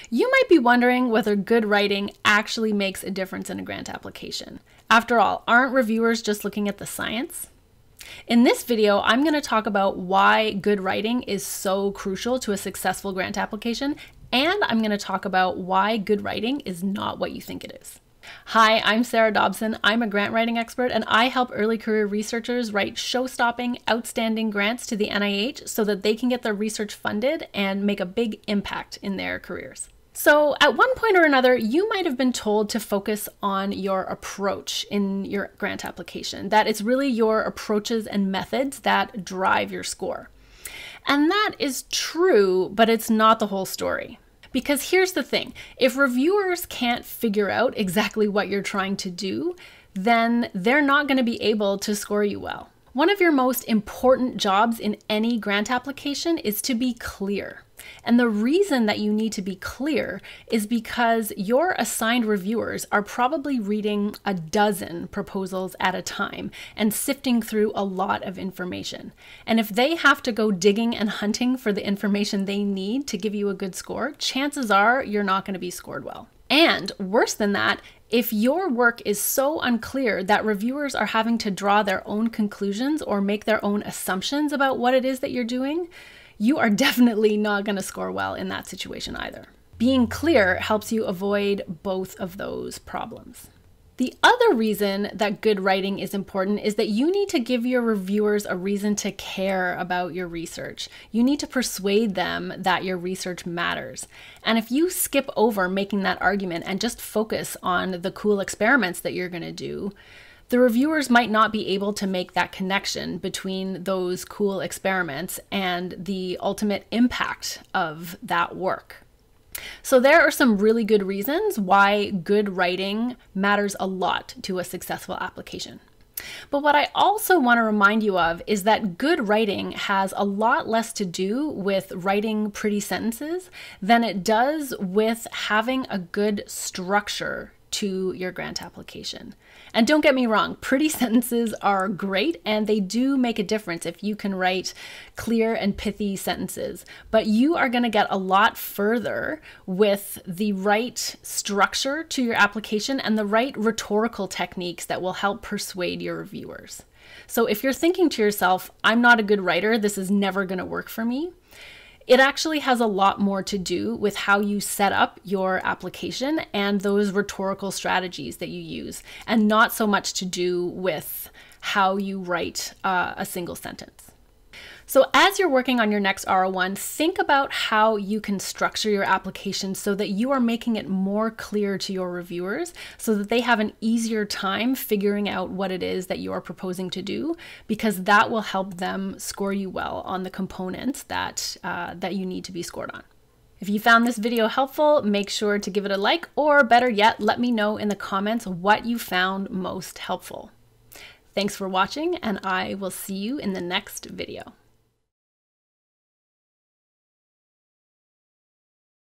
You might be wondering whether good writing actually makes a difference in a grant application. After all, aren't reviewers just looking at the science? In this video, I'm going to talk about why good writing is so crucial to a successful grant application, and I'm going to talk about why good writing is not what you think it is. Hi, I'm Sarah Dobson. I'm a grant writing expert, and I help early career researchers write show-stopping, outstanding grants to the NIH so that they can get their research funded and make a big impact in their careers. So at one point or another, you might have been told to focus on your approach in your grant application, that it's really your approaches and methods that drive your score. And that is true, but it's not the whole story. Because here's the thing, if reviewers can't figure out exactly what you're trying to do, then they're not going to be able to score you well. One of your most important jobs in any grant application is to be clear. And the reason that you need to be clear is because your assigned reviewers are probably reading a dozen proposals at a time and sifting through a lot of information. And if they have to go digging and hunting for the information they need to give you a good score, chances are you're not going to be scored well. And worse than that, if your work is so unclear that reviewers are having to draw their own conclusions or make their own assumptions about what it is that you're doing, you are definitely not going to score well in that situation either. Being clear helps you avoid both of those problems. The other reason that good writing is important is that you need to give your reviewers a reason to care about your research. You need to persuade them that your research matters. And if you skip over making that argument and just focus on the cool experiments that you're going to do, the reviewers might not be able to make that connection between those cool experiments and the ultimate impact of that work. So there are some really good reasons why good writing matters a lot to a successful application. But what I also want to remind you of is that good writing has a lot less to do with writing pretty sentences than it does with having a good structure to your grant application. And don't get me wrong, pretty sentences are great and they do make a difference if you can write clear and pithy sentences, but you are going to get a lot further with the right structure to your application and the right rhetorical techniques that will help persuade your reviewers. So if you're thinking to yourself, I'm not a good writer, this is never going to work for me, it actually has a lot more to do with how you set up your application and those rhetorical strategies that you use, and not so much to do with how you write a single sentence. So as you're working on your next R01, think about how you can structure your application so that you are making it more clear to your reviewers so that they have an easier time figuring out what it is that you are proposing to do, because that will help them score you well on the components that you need to be scored on. If you found this video helpful, make sure to give it a like, or better yet, let me know in the comments what you found most helpful. Thanks for watching, and I will see you in the next video.